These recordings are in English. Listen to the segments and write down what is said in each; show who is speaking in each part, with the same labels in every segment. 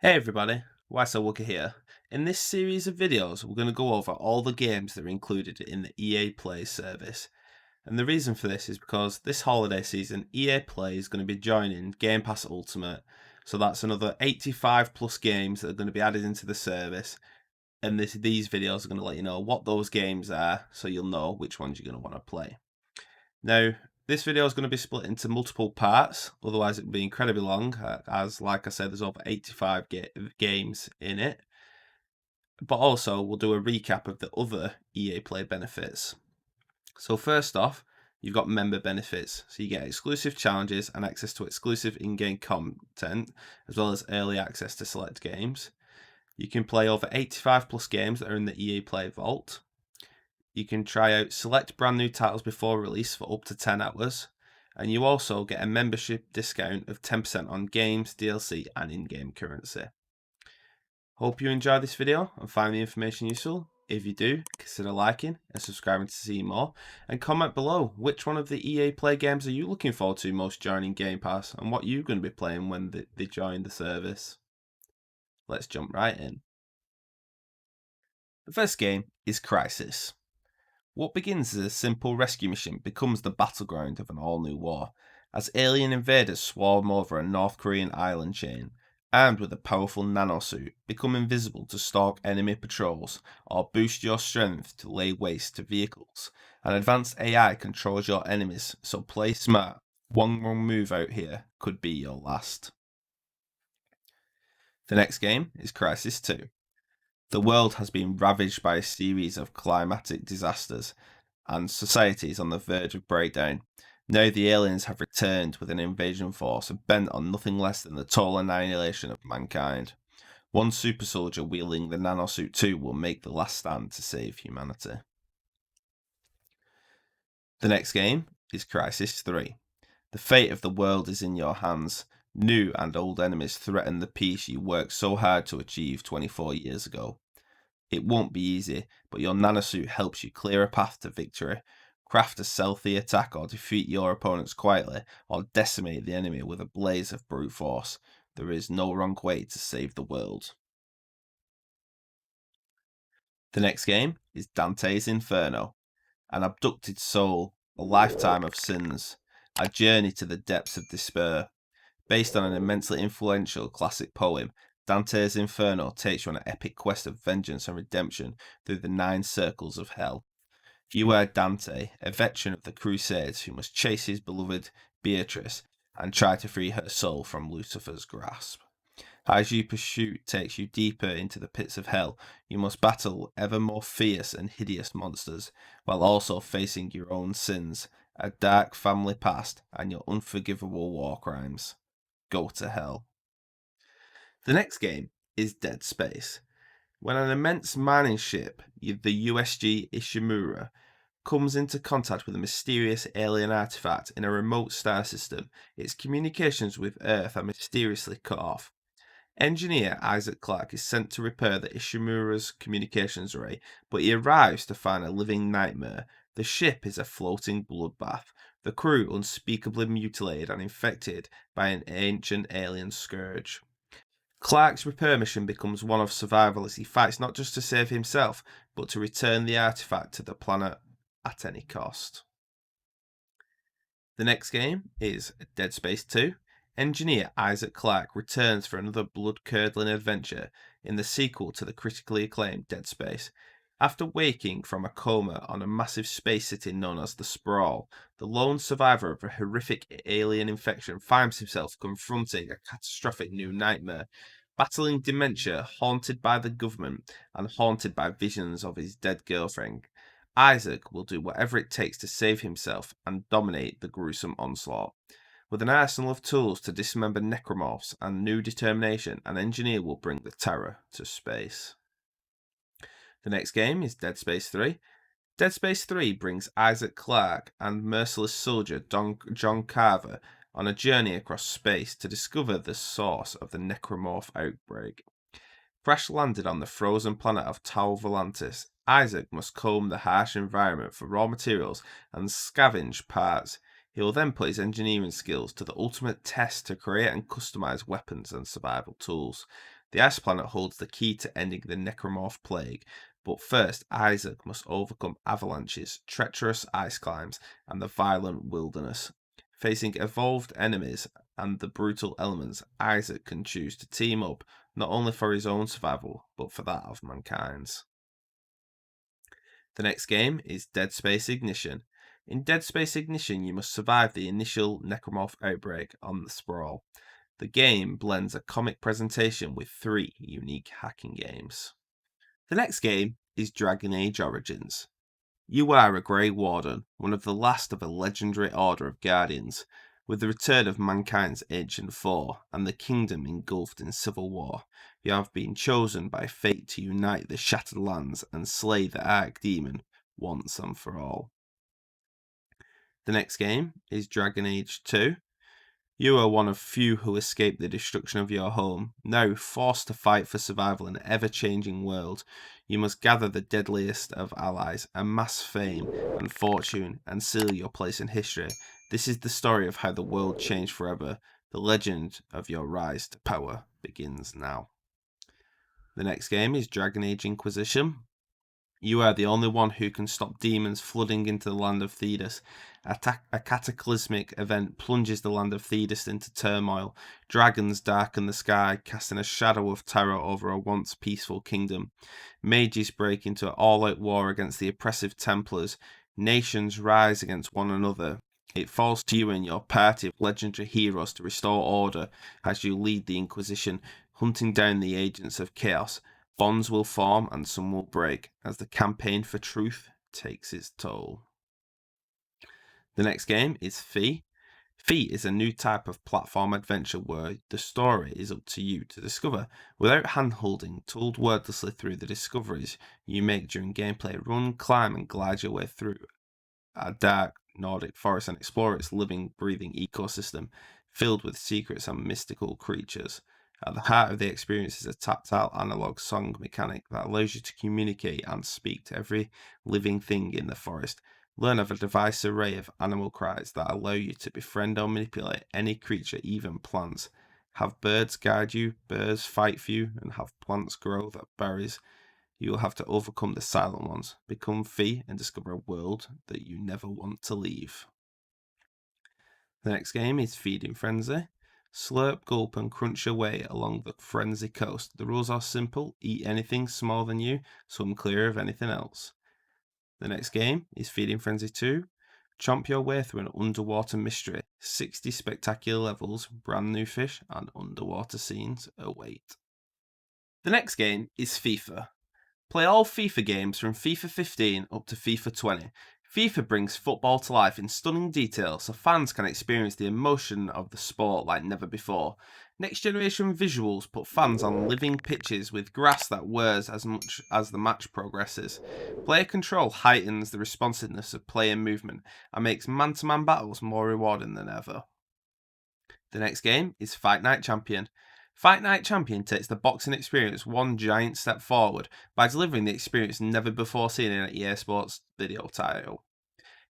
Speaker 1: Hey everybody, So Wookie here. In this series of videos, we're going to go over all the games that are included in the EA Play service. And the reason for this is because this holiday season, EA Play is going to be joining Game Pass Ultimate. So that's another 85 plus games that are going to be added into the service. And these videos are going to let you know what those games are, so you'll know which ones you're going to want to play. Now, this video is going to be split into multiple parts, otherwise it would be incredibly long, as like I said, there's over 85 games in it. But also, we'll do a recap of the other EA Play benefits. So first off, you've got member benefits. So you get exclusive challenges and access to exclusive in-game content, as well as early access to select games. You can play over 85 plus games that are in the EA Play Vault. You can try out select brand new titles before release for up to 10 hours. And you also get a membership discount of 10% on games, DLC, and in-game currency. Hope you enjoy this video and find the information useful. If you do, consider liking and subscribing to see more. And comment below which one of the EA Play games are you looking forward to most joining Game Pass and what you're going to be playing when they join the service. Let's jump right in. The first game is Crisis. What begins as a simple rescue mission becomes the battleground of an all-new war, as alien invaders swarm over a North Korean island chain, armed with a powerful nanosuit, become invisible to stalk enemy patrols, or boost your strength to lay waste to vehicles. An advanced AI controls your enemies, so play smart. One wrong move out here could be your last. The next game is Crisis 2. The world has been ravaged by a series of climatic disasters, and society is on the verge of breakdown. Now the aliens have returned with an invasion force bent on nothing less than the total annihilation of mankind. One super soldier wielding the nanosuit 2 will make the last stand to save humanity. The next game is Crisis 3. The fate of the world is in your hands. New and old enemies threaten the peace you worked so hard to achieve 24 years ago. It won't be easy, but your nanosuit helps you clear a path to victory, craft a stealthy attack or defeat your opponents quietly, or decimate the enemy with a blaze of brute force. There is no wrong way to save the world. The next game is Dante's Inferno. An abducted soul, a lifetime of sins, a journey to the depths of despair. Based on an immensely influential classic poem, Dante's Inferno takes you on an epic quest of vengeance and redemption through the 9 circles of hell. You are Dante, a veteran of the Crusades who must chase his beloved Beatrice and try to free her soul from Lucifer's grasp. As your pursuit takes you deeper into the pits of hell, you must battle ever more fierce and hideous monsters, while also facing your own sins, a dark family past, and your unforgivable war crimes. Go to hell. The next game is Dead Space. When an immense mining ship, the USG Ishimura, comes into contact with a mysterious alien artifact in a remote star system, its communications with Earth are mysteriously cut off. Engineer Isaac Clarke is sent to repair the Ishimura's communications array, but he arrives to find a living nightmare. The ship is a floating bloodbath, the crew unspeakably mutilated and infected by an ancient alien scourge. Clark's repair mission becomes one of survival as he fights not just to save himself, but to return the artifact to the planet at any cost. The next game is Dead Space 2. Engineer Isaac Clarke returns for another blood-curdling adventure in the sequel to the critically acclaimed Dead Space. After waking from a coma on a massive space city known as the Sprawl, the lone survivor of a horrific alien infection finds himself confronting a catastrophic new nightmare. Battling dementia, haunted by the government, and haunted by visions of his dead girlfriend, Isaac will do whatever it takes to save himself and dominate the gruesome onslaught. With an arsenal of tools to dismember necromorphs and new determination, an engineer will bring the terror to space. The next game is Dead Space 3. Dead Space 3 brings Isaac Clarke and merciless soldier John Carver on a journey across space to discover the source of the necromorph outbreak. Crash landed on the frozen planet of Tau Volantis, Isaac must comb the harsh environment for raw materials and scavenge parts. He will then put his engineering skills to the ultimate test to create and customize weapons and survival tools. The Ice Planet holds the key to ending the Necromorph plague, but first Isaac must overcome avalanches, treacherous ice climbs, and the violent wilderness. Facing evolved enemies and the brutal elements, Isaac can choose to team up not only for his own survival, but for that of mankind's. The next game is Dead Space Ignition. In Dead Space Ignition, you must survive the initial Necromorph outbreak on the Sprawl. The game blends a comic presentation with 3 unique hacking games. The next game is Dragon Age Origins. You are a Grey Warden, one of the last of a legendary order of Guardians. With the return of mankind's ancient foe and the kingdom engulfed in civil war, you have been chosen by fate to unite the shattered lands and slay the Archdemon once and for all. The next game is Dragon Age 2. You are one of few who escaped the destruction of your home. Now forced to fight for survival in an ever-changing world, you must gather the deadliest of allies, amass fame and fortune, and seal your place in history. This is the story of how the world changed forever. The legend of your rise to power begins now. The next game is Dragon Age Inquisition. You are the only one who can stop demons flooding into the land of Thedas. A cataclysmic event plunges the land of Thedas into turmoil. Dragons darken the sky, casting a shadow of terror over a once peaceful kingdom. Mages break into an all-out war against the oppressive Templars. Nations rise against one another. It falls to you and your party of legendary heroes to restore order as you lead the Inquisition, hunting down the agents of chaos. Bonds will form and some will break as the campaign for truth takes its toll. The next game is Fee. Fee is a new type of platform adventure where the story is up to you to discover. Without hand-holding, told wordlessly through the discoveries you make during gameplay, run, climb and glide your way through a dark Nordic forest and explore its living, breathing ecosystem filled with secrets and mystical creatures. At the heart of the experience is a tactile analog song mechanic that allows you to communicate and speak to every living thing in the forest. Learn of a diverse array of animal cries that allow you to befriend or manipulate any creature, even plants. Have birds guide you, birds fight for you, and have plants grow that berries. You will have to overcome the silent ones, become Fee, and discover a world that you never want to leave. The next game is Feeding Frenzy. Slurp, gulp, and crunch away along the Frenzy coast. The rules are simple: eat anything smaller than you, swim clear of anything else. The next game is Feeding Frenzy 2. Chomp your way through an underwater mystery. 60 spectacular levels, brand new fish, and underwater scenes await. The next game is FIFA. Play all FIFA games from FIFA 15 up to FIFA 20. FIFA brings football to life in stunning detail so fans can experience the emotion of the sport like never before. Next generation visuals put fans on living pitches with grass that whirs as much as the match progresses. Player control heightens the responsiveness of player movement and makes man-to-man battles more rewarding than ever. The next game is Fight Night Champion. Fight Night Champion takes the boxing experience one giant step forward by delivering the experience never before seen in an EA Sports video title.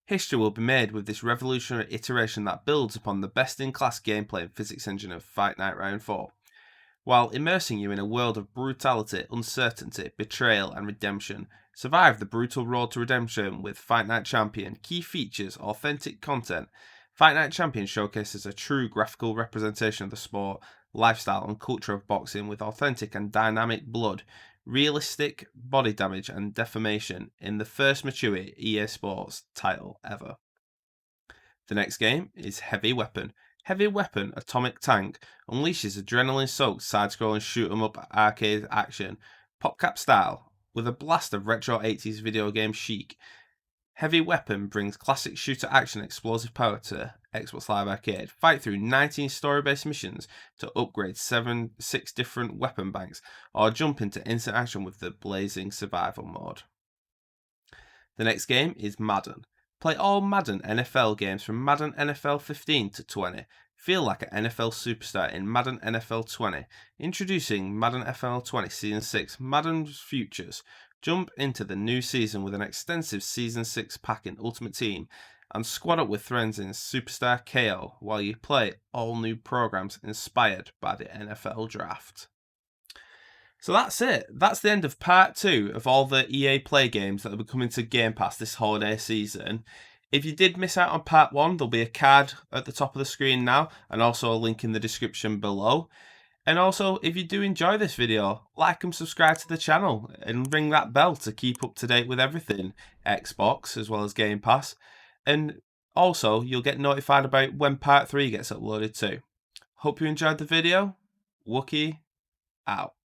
Speaker 1: History will be made with this revolutionary iteration that builds upon the best-in-class gameplay and physics engine of Fight Night Round 4, while immersing you in a world of brutality, uncertainty, betrayal, and redemption. Survive the brutal road to redemption with Fight Night Champion. Key features, authentic content. Fight Night Champion showcases a true graphical representation of the sport, lifestyle, and culture of boxing with authentic and dynamic blood, realistic body damage and deformation in the first mature EA Sports title ever. The next game is Heavy Weapon. Heavy Weapon Atomic Tank unleashes adrenaline-soaked side-scrolling shoot-'em-up arcade action, PopCap style, with a blast of retro 80s video game chic. Heavy Weapon brings classic shooter action explosive power to Xbox Live Arcade. Fight through 19 story-based missions to upgrade 6 different weapon banks, or jump into instant action with the blazing survival mode. The next game is Madden. Play all Madden NFL games from Madden NFL 15 to 20. Feel like an NFL superstar in Madden NFL 20. Introducing Madden NFL 20 Season 6 Madden Futures. Jump into the new season with an extensive Season 6 pack in Ultimate Team and squad up with friends in Superstar KO while you play all new programs inspired by the NFL Draft. So that's it. That's the end of part 2 of all the EA Play games that will be coming to Game Pass this holiday season. If you did miss out on part 1, there'll be a card at the top of the screen now, and also a link in the description below. And also, if you do enjoy this video, like and subscribe to the channel, and ring that bell to keep up to date with everything Xbox as well as Game Pass. And also, you'll get notified about when part 3 gets uploaded too. Hope you enjoyed the video. Wookie out.